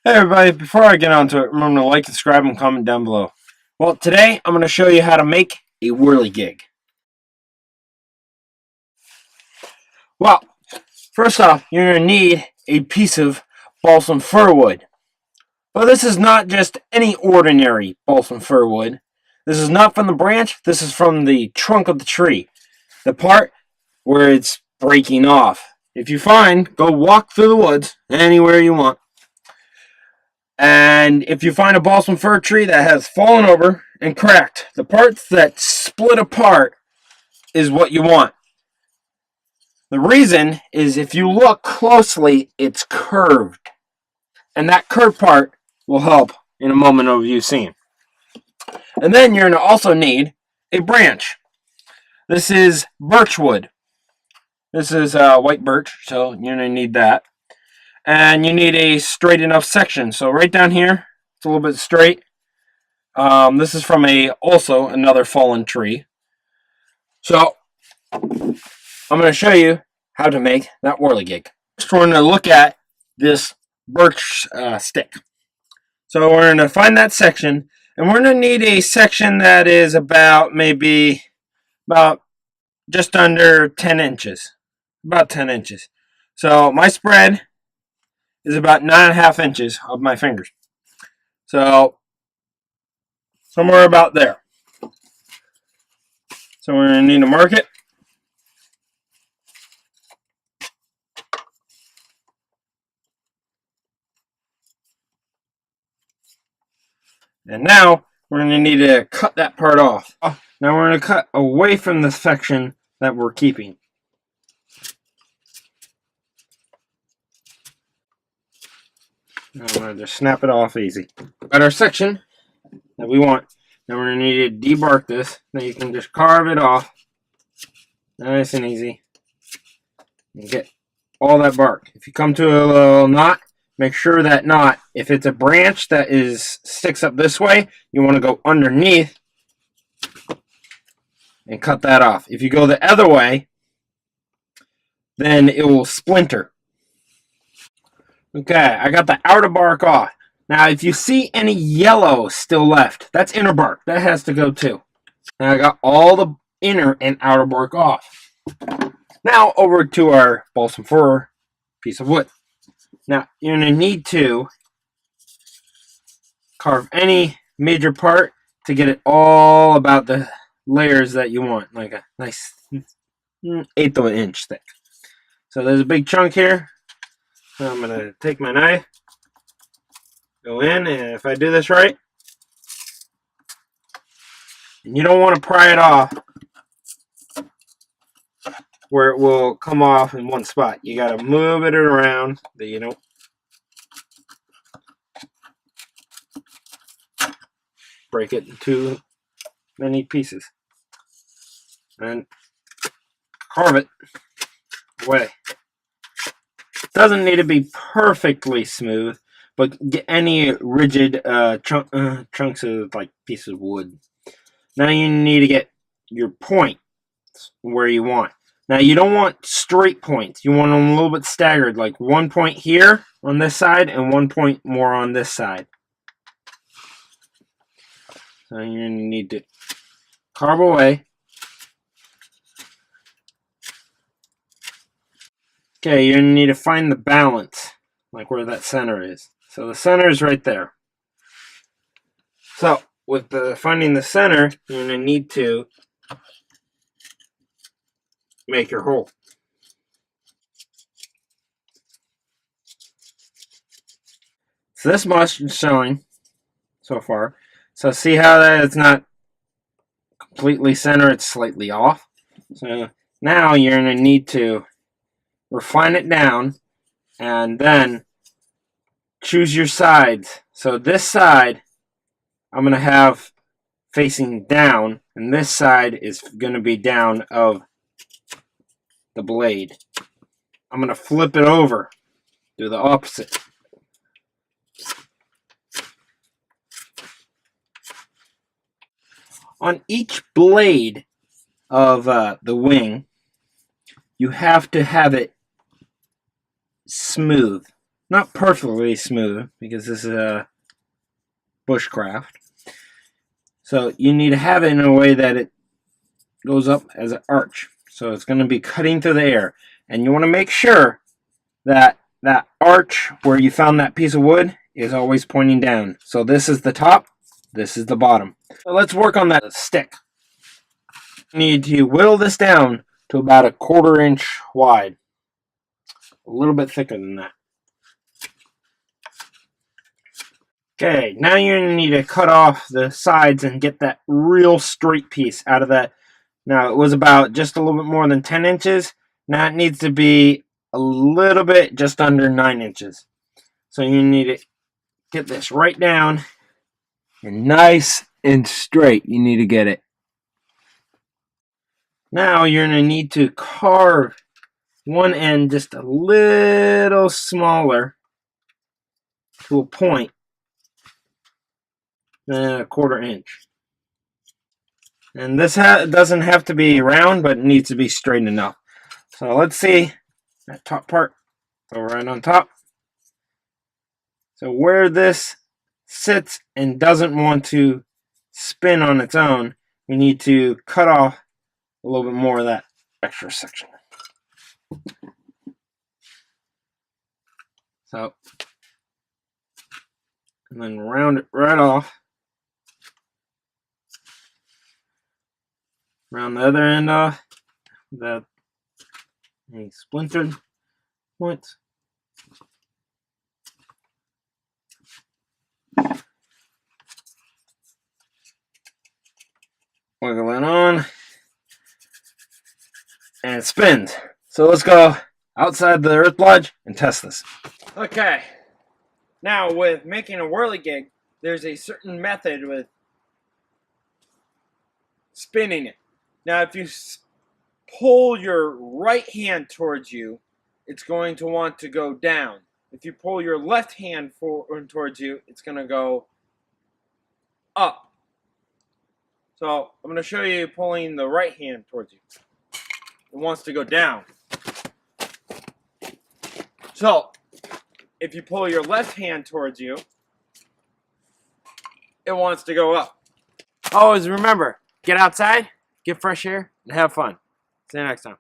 Hey everybody, before I get on to it, remember to like, subscribe, and comment down below. Well, today I'm going to show you how to make a whirligig. Well, first off, you're going to need a piece of balsam fir wood. But this is not just any ordinary balsam fir wood. This is not from the branch, this is from the trunk of the tree. The part where it's breaking off. If you find, go walk through the woods, anywhere you want. And if you find a balsam fir tree that has fallen over and cracked, the parts that split apart is what you want. The reason is if you look closely, it's curved. And that curved part will help in a moment of you seeing. And then you're going to also need a branch. This is birch wood. This is white birch, so you're going to need that. And you need a straight enough section. So right down here, it's a little bit straight. This is from also another fallen tree. So I'm going to show you how to make that whirligig. First, we're going to look at this birch stick. So we're going to find that section, and we're going to need a section that is about just under 10 inches. About 10 inches. So my spread is about 9.5 inches of my fingers. So somewhere about there. So we're going to need to mark it. And now we're going to need to cut that part off. Now we're going to cut away from the section that we're keeping. Now I'm going to just snap it off easy. Got our section that we want. Now we're going to need to debark this. Now you can just carve it off. Nice and easy. And get all that bark. If you come to a little knot, make sure that knot, if it's a branch that sticks up this way, you want to go underneath and cut that off. If you go the other way, then it will splinter. Okay, I got the outer bark off. Now, if you see any yellow still left, that's inner bark. That has to go too. Now, I got all the inner and outer bark off. Now, over to our balsam fir piece of wood. Now, you're going to need to carve any major part to get it all about the layers that you want, like a nice 1/8 of an inch thick. So there's a big chunk here. So I'm going to take my knife, go in, and if I do this right, and you don't want to pry it off where it will come off in one spot. You got to move it around that you don't break it into too many pieces. And carve it away. It doesn't need to be perfectly smooth, but get any rigid chunks of like pieces of wood. Now you need to get your point where you want. Now you don't want straight points. You want them a little bit staggered, like 1 point here on this side and 1 point more on this side. So you need to carve away. Okay, you're going to need to find the balance, like where that center is. So the center is right there. So with finding the center, you're going to need to make your hole. So this much is showing so far. So see how that it's not completely center, it's slightly off. So now you're going to need to refine it down and then choose your sides. So this side I'm going to have facing down, and this side is going to be down of the blade. I'm going to flip it over, do the opposite. On each blade of the wing, you have to have it smooth. Not perfectly smooth, because this is a bushcraft. So you need to have it in a way that it goes up as an arch. So it's going to be cutting through the air. And you want to make sure that that arch where you found that piece of wood is always pointing down. So this is the top, this is the bottom. So let's work on that stick. You need to whittle this down to about a 1/4 inch wide. A little bit thicker than that. Okay, now you're going to need to cut off the sides and get that real straight piece out of that. Now, it was about just a little bit more than 10 inches. Now it needs to be a little bit just under 9 inches. So you need to get this right down and nice and straight. You need to get it. Now you're going to need to carve one end just a little smaller to a point than a 1/4 inch. And this doesn't have to be round, but it needs to be straight enough. So let's see that top part. Go right on top. So where this sits and doesn't want to spin on its own, we need to cut off a little bit more of that extra section. So, and then round it right off. Round the other end off without any splintered points. Wiggle it on, and it spins. So let's go outside the earth lodge and test this. Okay, now with making a whirligig, there's a certain method with spinning it. Now if you pull your right hand towards you, it's going to want to go down. If you pull your left hand towards you, it's going to go up. So I'm going to show you pulling the right hand towards you. It wants to go down. So if you pull your left hand towards you, it wants to go up. Always remember, get outside, get fresh air, and have fun. See you next time.